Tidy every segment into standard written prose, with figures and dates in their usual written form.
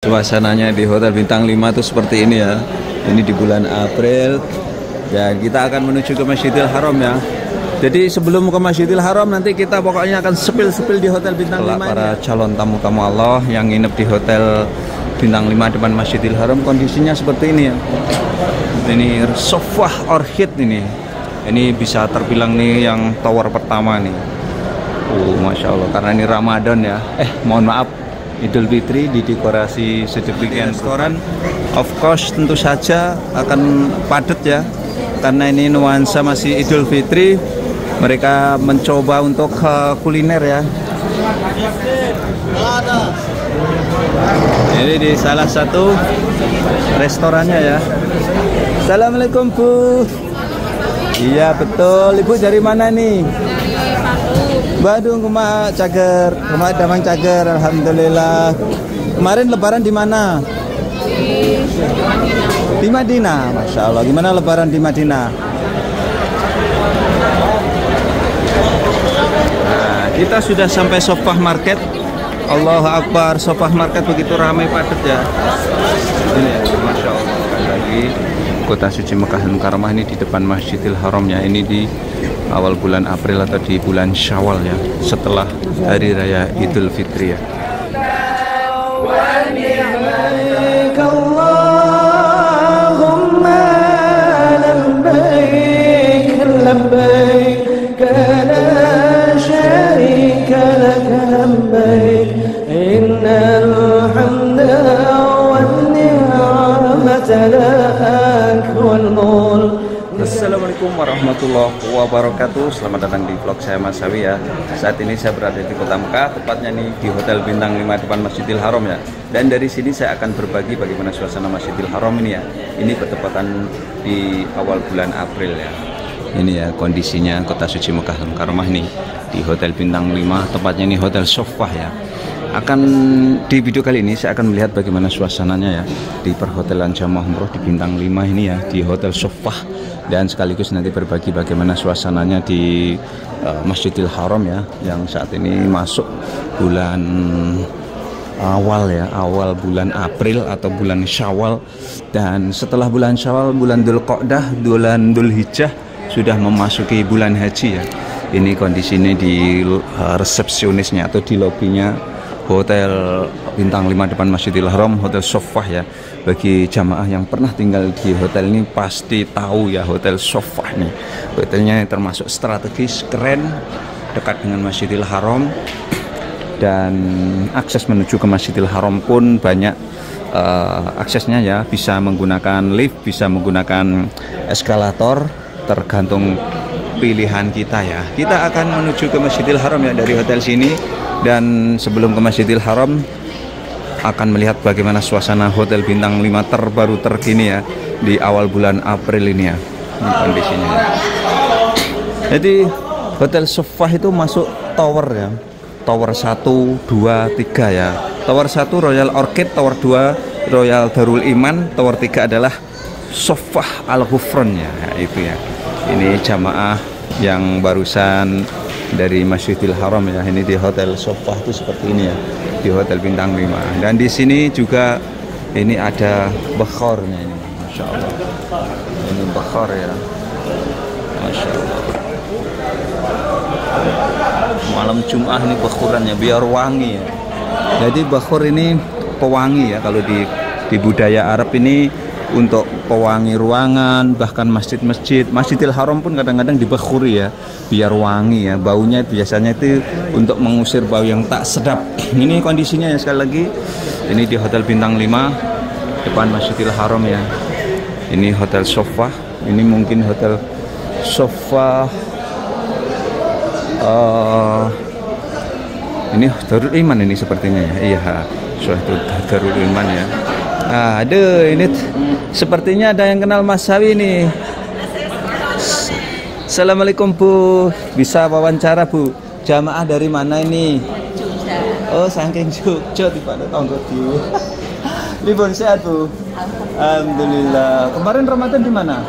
Suasananya di Hotel Bintang 5 itu seperti ini ya. Ini di bulan April dan kita akan menuju ke Masjidil Haram ya. Jadi sebelum ke Masjidil Haram nanti kita pokoknya akan sepil-sepil di Hotel Bintang 5 para calon tamu-tamu Allah yang nginep di Hotel Bintang 5 depan Masjidil Haram. Kondisinya seperti ini ya. Ini Sofah Orchid ini. Ini bisa terbilang nih yang tower pertama nih. Masya Allah, karena ini Ramadan ya. Mohon maaf, Idul Fitri didekorasi sedemikian. Restoran of course tentu saja akan padat ya, karena ini nuansa masih Idul Fitri. Mereka mencoba untuk kuliner ya. Ini di salah satu restorannya ya. Assalamualaikum Bu. Iya betul, Ibu dari mana nih? Badung, Kumaha Cager, Kumaha Damang Cager, alhamdulillah. Kemarin Lebaran di mana? Di Madinah. Masya Allah. Gimana Lebaran di Madinah? Nah, kita sudah sampai Sofah Market. Allahu Akbar, Sofah Market begitu ramai padat ya. Ini ya, Masya Allah. Sekali lagi Kota Suci Mekah Mukarramah ini di depan Masjidil Haram ya. Ini di awal bulan April atau di bulan Syawal ya, setelah Hari Raya Idul Fitri ya. Assalamualaikum warahmatullahi wabarakatuh. Selamat datang di vlog saya Mas Sawi ya. Saat ini saya berada di Kota Mekah, tepatnya nih di Hotel Bintang 5 depan Masjidil Haram ya. Dan dari sini saya akan berbagi bagaimana suasana Masjidil Haram ini ya. Ini bertepatan di awal bulan April ya. Ini ya kondisinya Kota Suci Mekah Mukarramah nih di Hotel Bintang 5, tepatnya ini Hotel Sofah ya. Di video kali ini saya akan melihat bagaimana suasananya ya di perhotelan Jamaah Umroh di Bintang 5 ini ya, di Hotel Sofah, dan sekaligus nanti berbagi bagaimana suasananya di Masjidil Haram ya, yang saat ini masuk bulan awal ya, awal bulan April atau bulan Syawal, dan setelah bulan Syawal bulan Dzulqa'dah, bulan Dzulhijjah sudah memasuki bulan haji ya. Ini kondisinya di resepsionisnya atau di lobinya Hotel Bintang 5 depan Masjidil Haram, Hotel Sofah ya. Bagi jamaah yang pernah tinggal di hotel ini pasti tahu ya Hotel Sofah nih. Hotelnya termasuk strategis, keren, dekat dengan Masjidil Haram, dan akses menuju ke Masjidil Haram pun banyak aksesnya ya. Bisa menggunakan lift, bisa menggunakan eskalator, tergantung pilihan kita ya. Kita akan menuju ke Masjidil Haram ya dari hotel sini. Dan sebelum ke Masjidil Haram akan melihat bagaimana suasana Hotel Bintang 5 terbaru terkini ya di awal bulan April ini ya. Ini kondisinya ya. Jadi Hotel Sofah itu masuk tower ya. Tower 1, 2, 3 ya. Tower 1 Royal Orchid, Tower 2 Royal Darul Iman, Tower 3 adalah Sofah Al Ghufran ya, itu ya. Ini jamaah yang barusan dari Masjidil Haram ya. Ini di Hotel Sofah itu seperti ini ya, di Hotel Bintang 5. Dan di sini juga ini ada bakhornya ini, Masya Allah. Ini bakhor ya, Masya Allah. Malam Jumat ini bakhurannya biar wangi ya. Jadi bakhor ini pewangi ya, kalau di budaya Arab ini untuk pewangi ruangan, bahkan masjid-masjid. Masjidil Haram pun kadang-kadang dibakhuri ya, biar wangi ya. Baunya biasanya itu untuk mengusir bau yang tak sedap. Ini kondisinya ya, sekali lagi ini di Hotel Bintang 5 depan Masjidil Haram ya. Ini Hotel Sofah. Ini mungkin Hotel Sofah ini Darul Iman ini sepertinya ya. Iya, suatu Darul Iman ya. Aduh, ini sepertinya ada yang kenal Mas Sawi nih. Assalamualaikum Bu, bisa wawancara Bu? Jamaah dari mana ini? Oh, saking Jogja di pada tonggo di. Libur sehat Bu? Alhamdulillah. Kemarin Ramadan di mana?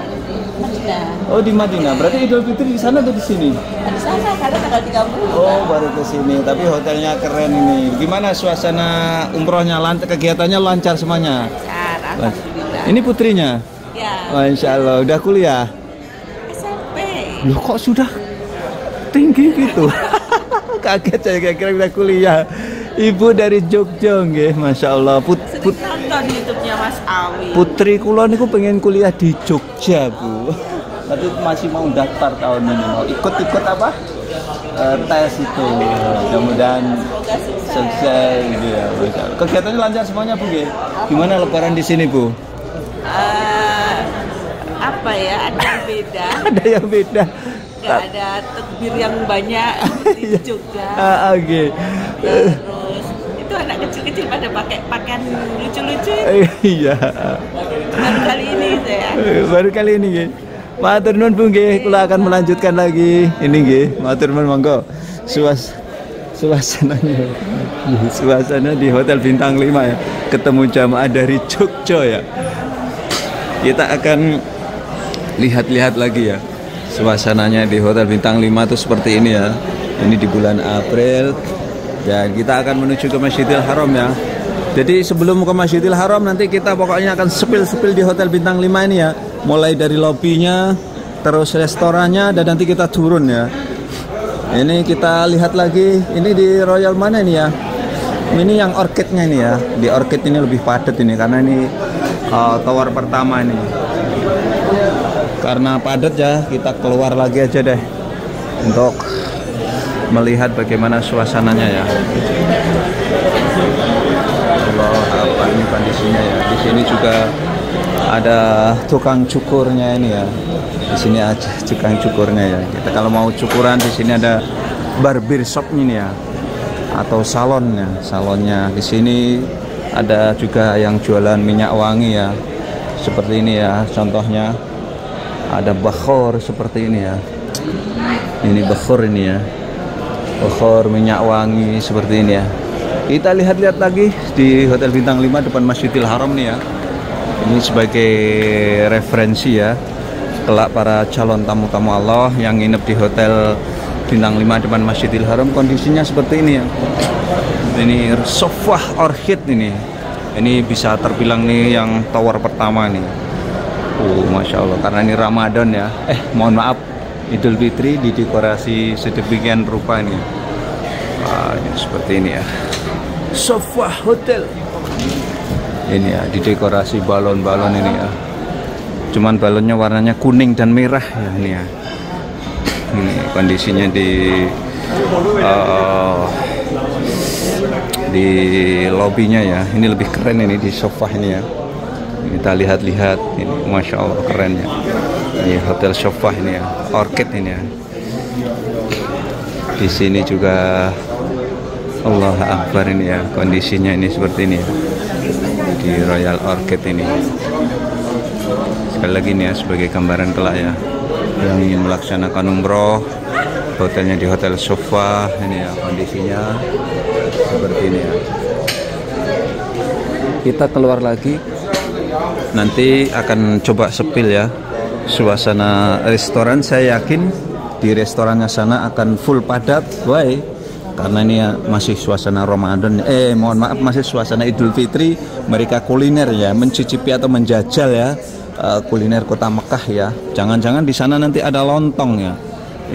Madinah. Oh, di Madinah. Berarti Idul Fitri di sana atau di sini? Di sana karena tanggal 30. Oh, baru ke sini. Tapi hotelnya keren ini. Gimana suasana umrohnya? Kegiatannya lancar semuanya? Lancar, alhamdulillah. Ini putrinya? Ya. Oh, insya Allah. Udah kuliah? SMP. Loh, kok sudah tinggi gitu? Kaget saya, kira-kira udah kuliah. Ibu dari Jogja, nggih, masya Allah. Sering nonton YouTube-nya Mas Awi. Putri kula niku pengen kuliah di Jogja, Bu. Tapi masih mau daftar tahun ini, mau ikut apa? Tes itu. Mudah-mudahan sukses gitu ya. Kegiatannya lancar semuanya, Bu, nggih. Gimana lebaran di sini, Bu? Apa ya? Ada yang beda. Ada yang beda. Gak ada takbir yang banyak di Jogja. Oke. Terus itu anak kecil-kecil pada pakai pakaian lucu-lucu. Iya. Baru kali ini saya. Baru kali ini nggih. Matur nuwun Bu nggih, kula akan melanjutkan lagi. Ini nggih, matur nuwun monggo. Suasananya. Suasana di Hotel Bintang 5 ya. Ketemu jamaah dari Jogja ya. Kita akan lihat-lihat lagi ya. Suasananya di Hotel Bintang 5 itu seperti ini ya. Ini di bulan April. Dan kita akan menuju ke Masjidil Haram ya. Jadi sebelum ke Masjidil Haram nanti kita pokoknya akan sepil-sepil di Hotel Bintang 5 ini ya. Mulai dari lobinya, terus restorannya, dan nanti kita turun ya. Ini kita lihat lagi. Ini di Royal mana ini ya? Ini yang orchidnya ini ya. Di orchid ini lebih padat ini karena ini tower pertama ini. Karena padat ya, kita keluar lagi aja deh untuk melihat bagaimana suasananya ya. Allah, apa ini kondisinya ya. Di sini juga ada tukang cukurnya ini ya. Di sini aja tukang cukurnya ya. Kita kalau mau cukuran di sini ada barber shopnya nih ya, atau salonnya. Di sini ada juga yang jualan minyak wangi ya. Seperti ini ya, contohnya. Ada bakhor seperti ini ya. Ini bakhor ini ya. Bakhor minyak wangi seperti ini ya. Kita lihat-lihat lagi di Hotel Bintang 5 depan Masjidil Haram nih ya. Ini sebagai referensi ya. Kelak para calon tamu-tamu Allah yang nginep di Hotel Bintang 5 depan Masjidil Haram kondisinya seperti ini ya. Ini sofah orchid ini. Ini bisa terbilang nih yang tower pertama nih. Masya Allah, karena ini Ramadan ya. Mohon maaf, Idul Fitri didekorasi sedemikian rupa ini. Ini seperti ini ya. Sofa Hotel. Ini ya, didekorasi balon-balon ini ya. Cuman balonnya warnanya kuning dan merah ya ini ya. Ini kondisinya di lobinya ya. Ini lebih keren ini di sofa ini ya. Kita lihat-lihat ini, masya Allah kerennya. Ini hotel sofa ini ya, orchid ini ya. Di sini juga Allah Akbar ini ya, kondisinya ini seperti ini ya. Di Royal Orchid ini. Sekali lagi nih ya, sebagai gambaran kelak ya, yang ingin melaksanakan umroh, hotelnya di Hotel Sofa ini ya, kondisinya seperti ini ya. Kita keluar lagi. Nanti akan coba sepil ya suasana restoran. Saya yakin di restorannya sana akan full padat, why? Karena ini ya, masih suasana Ramadan. Mohon maaf, masih suasana Idul Fitri. Mereka kuliner ya, mencicipi atau menjajal ya kuliner kota Mekah ya. Jangan-jangan di sana nanti ada lontong ya.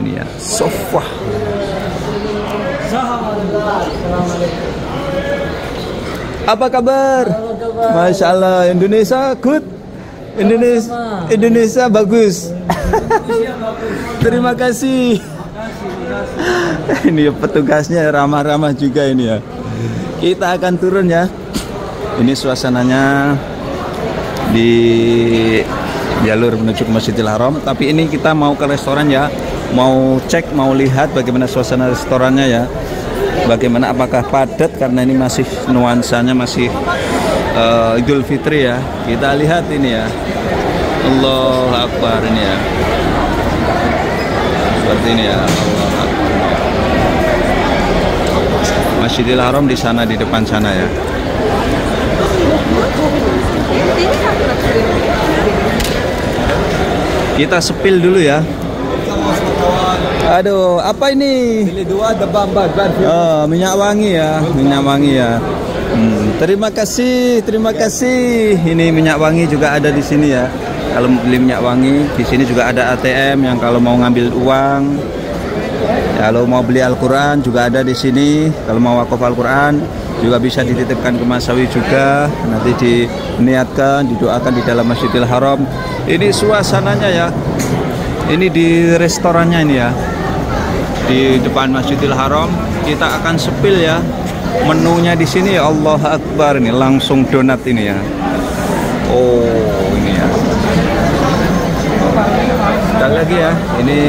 Ini ya, sofa. Apa kabar? Masya Allah, Indonesia good. Indonesia bagus. Terima kasih. Ini petugasnya ramah-ramah juga ini ya. Kita akan turun ya. Ini suasananya di jalur menuju ke Masjidil Haram. Tapi ini kita mau ke restoran ya. Mau cek, mau lihat bagaimana suasana restorannya ya. Bagaimana, apakah padat, karena ini masih nuansanya masih Idul Fitri ya. Kita lihat ini ya. Allahu Akbar ini ya. Seperti ini ya. Allahu Akbar. Masjidil Haram di sana, di depan sana ya. Kita sepil dulu ya. Aduh, apa ini? Ini dua ada bamban. Oh, minyak wangi ya, minyak wangi ya. Terima kasih, terima kasih. Ini minyak wangi juga ada di sini ya. Kalau beli minyak wangi, di sini juga ada ATM yang kalau mau ngambil uang. Kalau mau beli Al-Quran juga ada di sini. Kalau mau wakaf Al-Quran juga bisa dititipkan ke Mas Sawi juga. Nanti diniatkan, didoakan di dalam Masjidil Haram. Ini suasananya ya. Ini di restorannya ini ya. Di depan Masjidil Haram. Kita akan sepil ya. Menunya di sini ya, Allah Akbar, ini langsung donat ini ya. Oh, ini ya. Sekali lagi ya, ini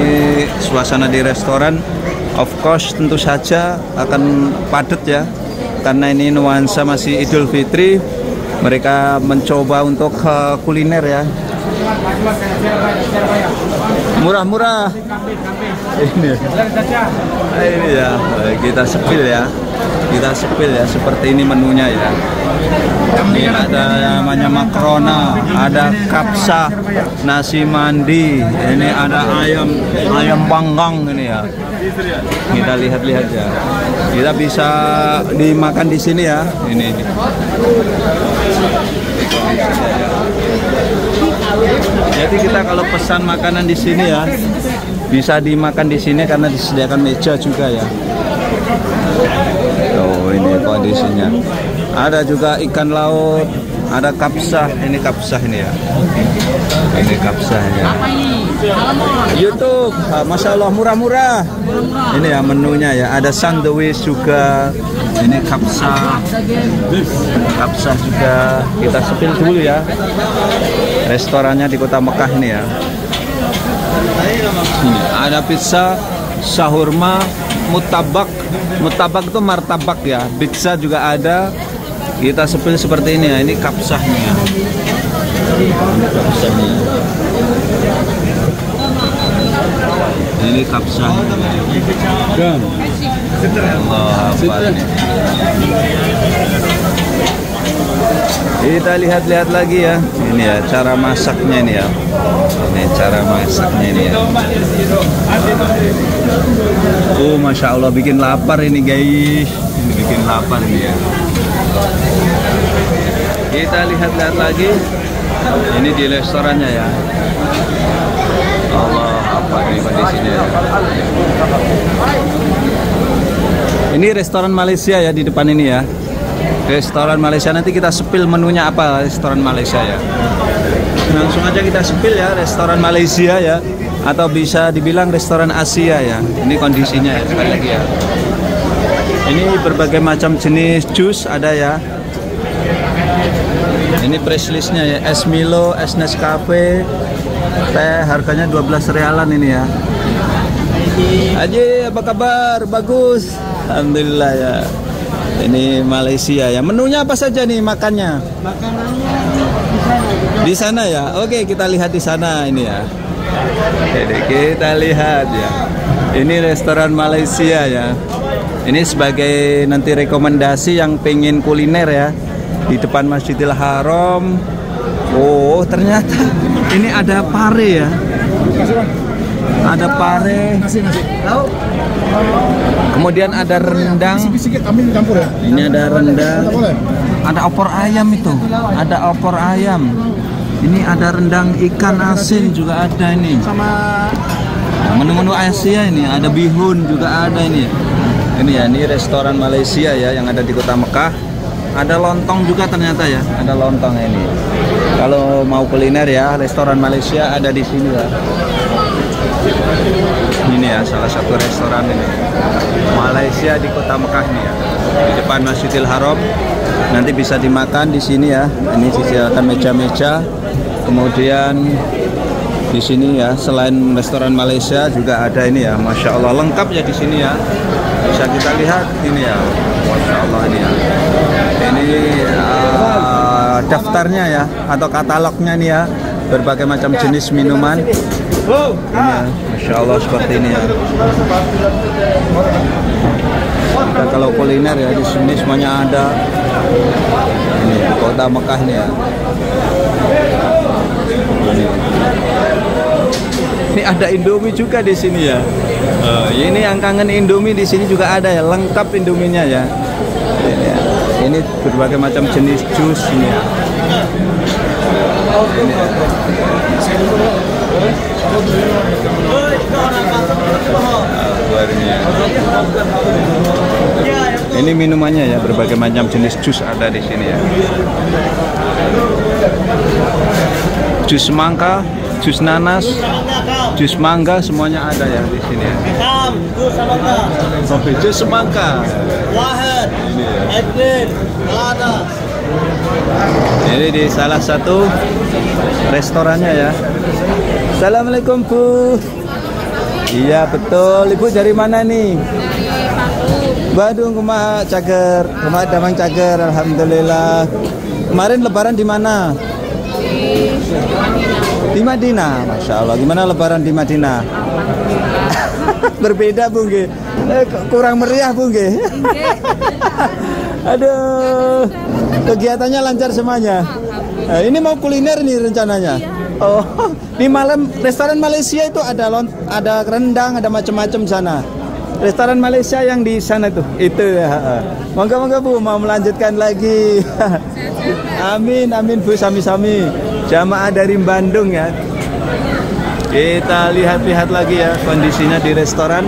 suasana di restoran. Of course tentu saja akan padat ya, karena ini nuansa masih Idul Fitri. Mereka mencoba untuk kuliner ya. Murah-murah. Ini ya, kita sepil ya. Kita sepil ya, seperti ini menunya ya. Ini ada namanya makrona, ada kapsa, nasi mandi, ini ada ayam panggang ini ya. Kita lihat-lihat ya. Kita bisa dimakan di sini ya. Ini. Jadi kita kalau pesan makanan di sini ya, bisa dimakan di sini karena disediakan meja juga ya. Oh, ini kondisinya. Ada juga ikan laut, ada kapsah. Ini kapsah ini ya. Ini kapsahnya. YouTube, Masya Allah murah-murah. Ini ya menunya ya. Ada sandwich juga. Ini kapsah. Kapsah juga. Kita sepil dulu ya. Restorannya di Kota Mekah ini ya. Ini ada pizza, sahurma, mutabak. Mutabak itu martabak ya. Pizza juga ada. Kita sepil seperti ini ya. Ini kapsahnya ya. Ini kapsahnya. Ini kapsahnya. Allah Akbar. Kita lihat-lihat lagi ya. Ini ya cara masaknya ini ya. Ini cara masaknya ini ya. Oh, Masya Allah, bikin lapar ini guys. Ini bikin lapar ini ya. Kita lihat-lihat lagi. Ini di restorannya ya. Allah, apa ini kondisinya ya. Ini restoran Malaysia ya di depan ini ya. Restoran Malaysia, nanti kita sepil menunya apa restoran Malaysia ya. Langsung aja kita sepil ya, restoran Malaysia ya. Atau bisa dibilang restoran Asia ya. Ini kondisinya ya, sekali lagi ya. Ini berbagai macam jenis jus ada ya. Ini price listnya ya, es Milo, es Nescafe, teh harganya 12 rialan ini ya. Haji, apa kabar? Bagus, alhamdulillah ya. Ini Malaysia ya. Menunya apa saja nih makannya? Makanannya di sana ya. Oke, kita lihat di sana ini ya. Jadi kita lihat ya. Ini restoran Malaysia ya. Ini sebagai nanti rekomendasi yang pengen kuliner ya. Di depan Masjidil Haram. Oh, ternyata ini ada pare ya. Ada pare. Kemudian ada rendang. Ini ada rendang. Ada opor ayam itu. Ada opor ayam. Ini ada rendang ikan asin juga ada ini. Sama menu-menu Asia ini. Ada bihun juga ada ini. Ini ya, ini restoran Malaysia ya yang ada di Kota Mekah. Ada lontong juga ternyata ya, ada lontong ini. Kalau mau kuliner ya, restoran Malaysia ada di sini ya. Ini ya salah satu restoran ini. Malaysia di Kota Mekah nih ya. Di depan Masjidil Haram. Nanti bisa dimakan di sini ya. Ini disediakan meja-meja. Kemudian di sini ya, selain restoran Malaysia juga ada ini ya. Masya Allah, lengkap ya di sini ya. Bisa kita lihat ini ya. Masya Allah ini ya. Ini daftarnya ya, atau katalognya nih ya, berbagai macam jenis minuman. Ini ya, Masya Allah seperti ini ya. Kita kalau kuliner ya di sini semuanya ada. Ini di Kota Mekah nih ya. Ini. Ini ada Indomie juga di sini ya. Ini yang kangen Indomie di sini juga ada ya, lengkap Indominya ya. Ini ya. Ini berbagai macam jenis jus ini ya. Ini ya. Ini minumannya ya, berbagai macam jenis jus ada di sini ya. Jus semangka, jus nanas, jus mangga, semuanya ada ya di sini ya. Jus semangka. Ini ya. Ini di salah satu restorannya ya. Assalamualaikum Bu. Iya betul. Ibu dari mana nih? Badung, Kumaha Cager, Kumaha Damang Cager. Alhamdulillah. Kemarin Lebaran di mana? Di Madinah. Masya Allah. Gimana Lebaran di Madinah? Berbeda Bu Nge. Kurang meriah Bu Nge. Aduh. Kegiatannya lancar semuanya. Ini mau kuliner nih rencananya. Oh, di malam restoran Malaysia itu ada rendang, ada macam-macam sana. Restoran Malaysia yang di sana tuh, itu ya. Monggo Bu, mau melanjutkan lagi. Amin, amin Bu, sami-sami. Jamaah dari Bandung ya. Kita lihat-lihat lagi ya kondisinya di restoran.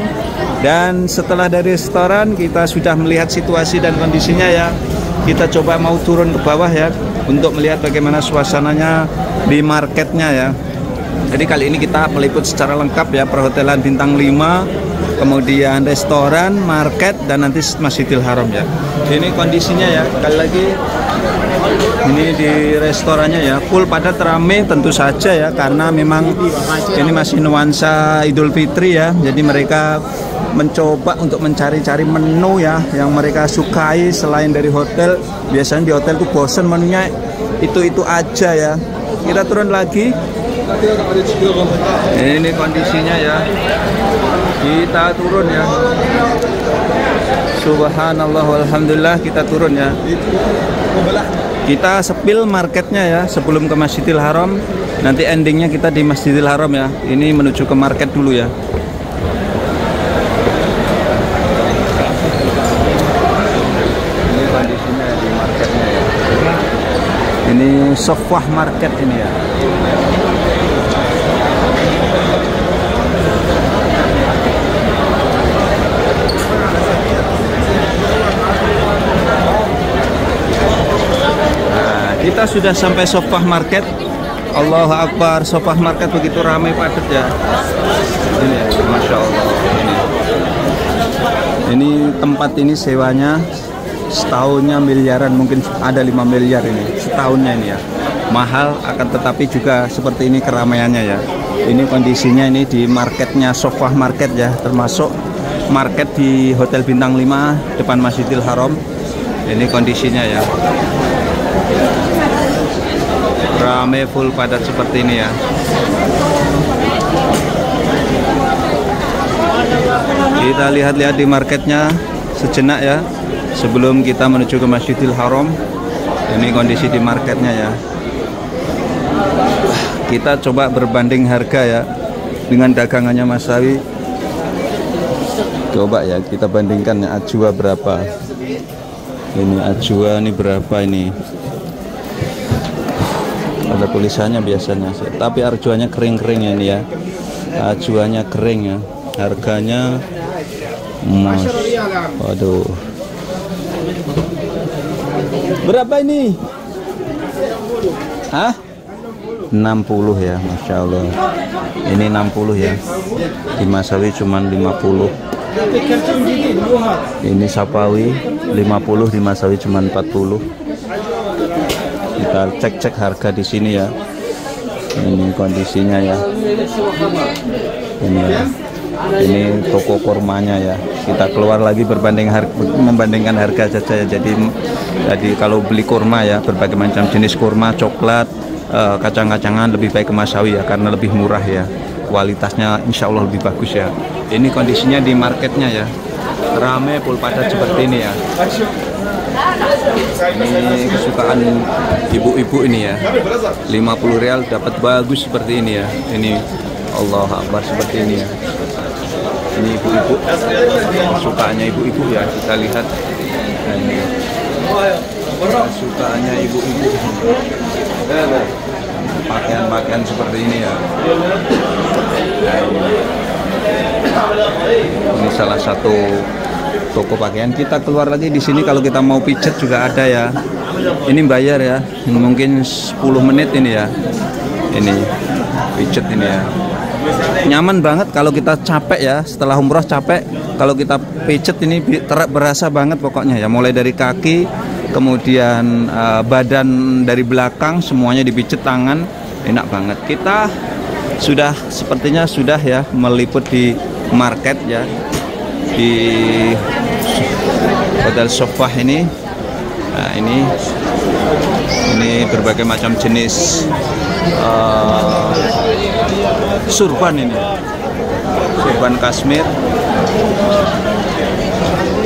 Dan setelah dari restoran kita sudah melihat situasi dan kondisinya ya. Kita coba mau turun ke bawah ya untuk melihat bagaimana suasananya di marketnya ya. Jadi kali ini kita meliput secara lengkap ya perhotelan bintang 5, kemudian restoran, market, dan nanti Masjidil Haram ya. Ini kondisinya ya, kali lagi ini di restorannya ya, full padat rame tentu saja ya, karena memang ini masih nuansa Idul Fitri ya. Jadi mereka mencoba untuk mencari-cari menu ya yang mereka sukai selain dari hotel. Biasanya di hotel tuh bosen menunya itu aja ya. Kita turun lagi. Ini kondisinya ya. Kita turun ya. Subhanallah walhamdulillah, kita turun ya. Kita sepil marketnya ya sebelum ke Masjidil Haram. Nanti endingnya kita di Masjidil Haram ya. Ini menuju ke market dulu ya. Ini kondisinya di marketnya ya. Ini Sofwah Market ini ya. Kita sudah sampai Sofwah Market. Allahu Akbar, Sofwah Market begitu ramai padat ya. Ini ya, Masya Allah. Ini tempat ini sewanya setahunnya miliaran, mungkin ada 5 miliar ini setahunnya ini ya. Mahal, akan tetapi juga seperti ini keramaiannya ya. Ini kondisinya ini di marketnya Sofwah Market ya, termasuk market di Hotel Bintang 5 depan Masjidil Haram. Ini kondisinya ya. Rame full padat seperti ini ya. Kita lihat-lihat di marketnya sejenak ya sebelum kita menuju ke Masjidil Haram. Ini kondisi di marketnya ya. Kita coba berbanding harga ya dengan dagangannya Mas Sawi. Coba ya kita bandingkan ya, ajwa berapa. Ini ajwa ini berapa ini. Ada tulisannya biasanya, tapi arjuannya kering-kering ya ini ya. Ajuannya kering ya. Harganya Mas. Waduh. Berapa ini? Hah? 60 ya, Masya Allah. Ini 60 ya. Di Masawi cuman 50. Ini Sapawi 50, di Masawi cuman 40. Kita cek-cek harga di sini ya. Ini kondisinya ya. Ini ya. Ini toko kurmanya ya. Kita keluar lagi membandingkan harga saja ya. Jadi kalau beli kurma ya, berbagai macam jenis kurma, coklat, kacang-kacangan lebih baik ke Masawi ya, karena lebih murah ya. Kualitasnya insya Allah lebih bagus ya. Ini kondisinya di marketnya ya. Rame full padat seperti ini ya. Ini kesukaan ibu-ibu ini ya. 50 rial dapat bagus seperti ini ya. Ini Allah Akbar, seperti ini ya. Ini ibu-ibu, kesukaannya ibu-ibu ya, kita lihat. Nah, ini kesukaannya ibu-ibu, pakaian-pakaian seperti ini ya. Nah, ini salah satu toko pakaian. Kita keluar lagi di sini, kalau kita mau pijet juga ada ya. Ini bayar ya, ini mungkin 10 menit ini ya. Ini pijet ini ya. Nyaman banget kalau kita capek ya, setelah umroh capek, kalau kita pijet ini berasa banget pokoknya ya. Mulai dari kaki, kemudian badan dari belakang, semuanya dipijet, tangan, enak banget. Kita sudah sepertinya sudah ya meliput di market ya, di Hotel Sofah ini. Nah, ini berbagai macam jenis surban ini, surban Kashmir,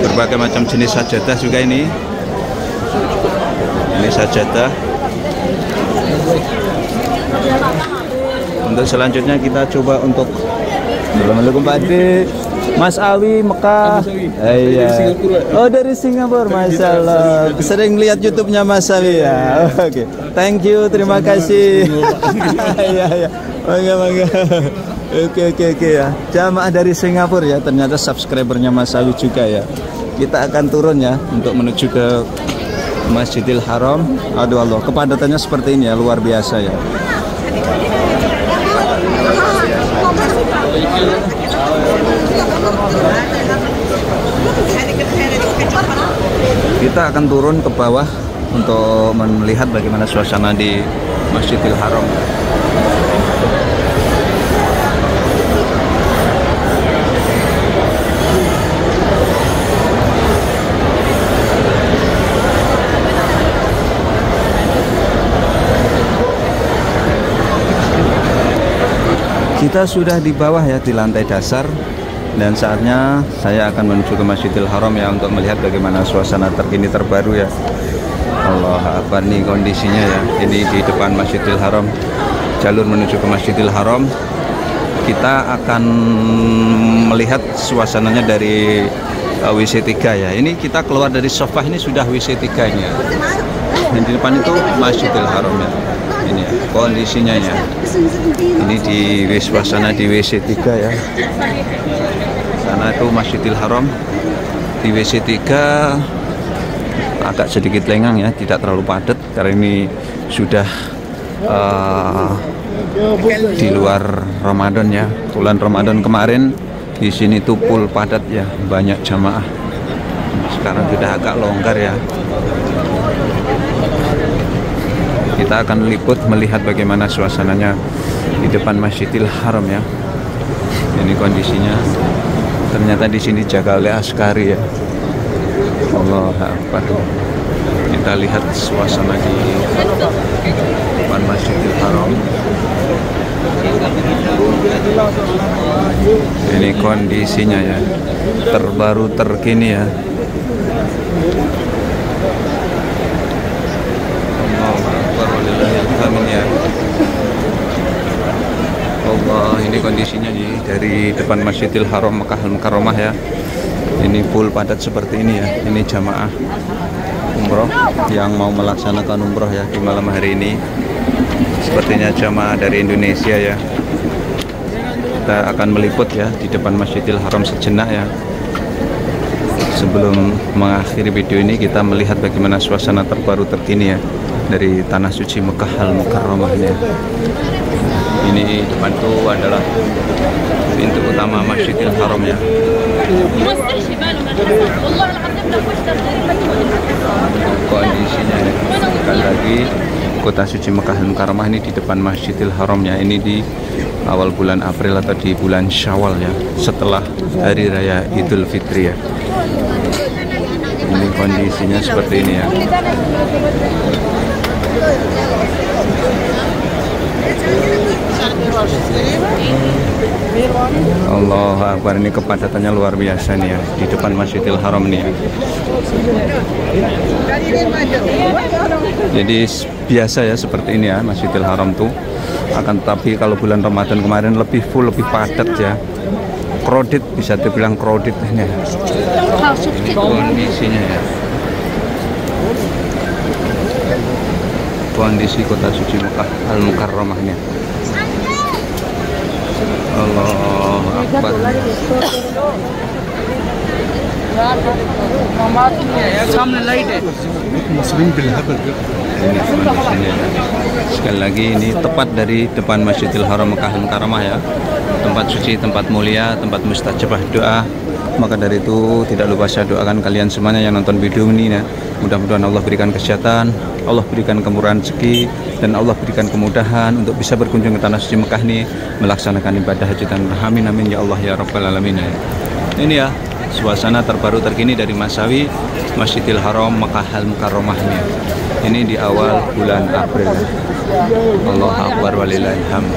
berbagai macam jenis sajadah juga ini sajadah. Untuk selanjutnya kita coba untuk Assalamualaikum Pak Ade, Mas Awi Mekah. Iya. Oh, dari Singapura, Masya Allah. Sering lihat YouTube-nya Mas Awi ya. Oke, thank you, terima kasih. Iya, iya. Bangga. Oke ya. Jamaah dari Singapura ya. Ternyata subscribernya Mas Awi juga ya. Kita akan turun ya untuk menuju ke Masjidil Haram. Aduh Allah, kepadatannya seperti ini ya, luar biasa ya. Kita akan turun ke bawah untuk melihat bagaimana suasana di Masjidil Haram. Kita sudah di bawah ya, di lantai dasar, dan saatnya saya akan menuju ke Masjidil Haram ya untuk melihat bagaimana suasana terkini terbaru ya. Allah Akbar, nih kondisinya ya. Ini di depan Masjidil Haram, jalur menuju ke Masjidil Haram. Kita akan melihat suasananya dari WC 3 ya. Ini kita keluar dari Sofah, ini sudah WC 3 ini ya. Dan di depan itu Masjidil Haram ya. Ini ya kondisinya ya. Ini di suasana di WC 3 ya. Sana itu Masjidil Haram. Di WC 3 agak sedikit lengang ya, tidak terlalu padat karena ini sudah di luar Ramadan ya. Bulan Ramadan kemarin di sini tuh full padat ya, banyak jamaah. Sekarang sudah agak longgar ya. Kita akan liput melihat bagaimana suasananya di depan Masjidil Haram ya. Ini kondisinya. Ternyata di sini jaga oleh askari ya. Allah Akbar. Kita lihat suasana di depan Masjidil Haram. Ini kondisinya ya, terbaru terkini ya. Ya. Allah, ini kondisinya nih dari depan Masjidil Haram Mekah Al-Mukarramah ya. Ini full padat seperti ini ya. Ini jamaah umroh yang mau melaksanakan umroh ya di malam hari ini. Sepertinya jamaah dari Indonesia ya. Kita akan meliput ya di depan Masjidil Haram sejenak ya. Sebelum mengakhiri video ini, kita melihat bagaimana suasana terbaru terkini ya dari tanah suci Mekah Al-Mukarramah ini. Ini depan itu adalah pintu utama Masjidil Haram ya. Kondisinya ya. Sekali lagi, kota suci Mekah Al-Mukarramah ini di depan Masjidil Haram ya. Ini di awal bulan April atau di bulan Syawal ya, setelah hari raya Idul Fitri ya. Ini kondisinya seperti ini ya. Allah Akbar, ini kepadatannya luar biasa nih ya di depan Masjidil Haram nih ya. Jadi biasa ya seperti ini ya Masjidil Haram tuh. Akan tetapi kalau bulan Ramadan kemarin lebih full, lebih padat ya. Crowded, bisa dibilang crowded ini ya. Ini kondisinya ya. Kondisi kota suci Mekah Al-Mukarramahnya. Allahu Akbar. सामने लाइट है मुस्लिम बिलहबल Ini kondisinya. Sekali lagi ini tepat dari depan Masjidil Haram Mekah Al-Mukarramah ya. Tempat suci, tempat mulia, tempat mustajabah doa. Maka dari itu tidak lupa saya doakan kalian semuanya yang nonton video ini ya. Mudah-mudahan Allah berikan kesehatan, Allah berikan kemurahan rezeki, dan Allah berikan kemudahan untuk bisa berkunjung ke tanah suci Mekah ini, melaksanakan ibadah haji dan amin amin ya Allah ya Rabbal Alamin ya. Ini ya suasana terbaru terkini dari Masawi Masjidil Haram Mekah Al-Mukarramahnya. Ini di awal bulan April. Allahu Akbar walillahil hamd.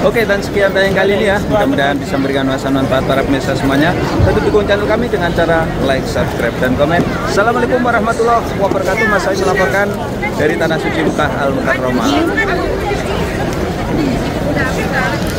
Oke, dan sekian tayang kali ini ya. Mudah-mudahan bisa memberikan wawasan manfaat para pemirsa semuanya. Tentu dukung channel kami dengan cara like, subscribe, dan komen. Assalamualaikum warahmatullahi wabarakatuh. Mas Sawi melaporkan dari Tanah Suci Mekah Al-Mukarramah.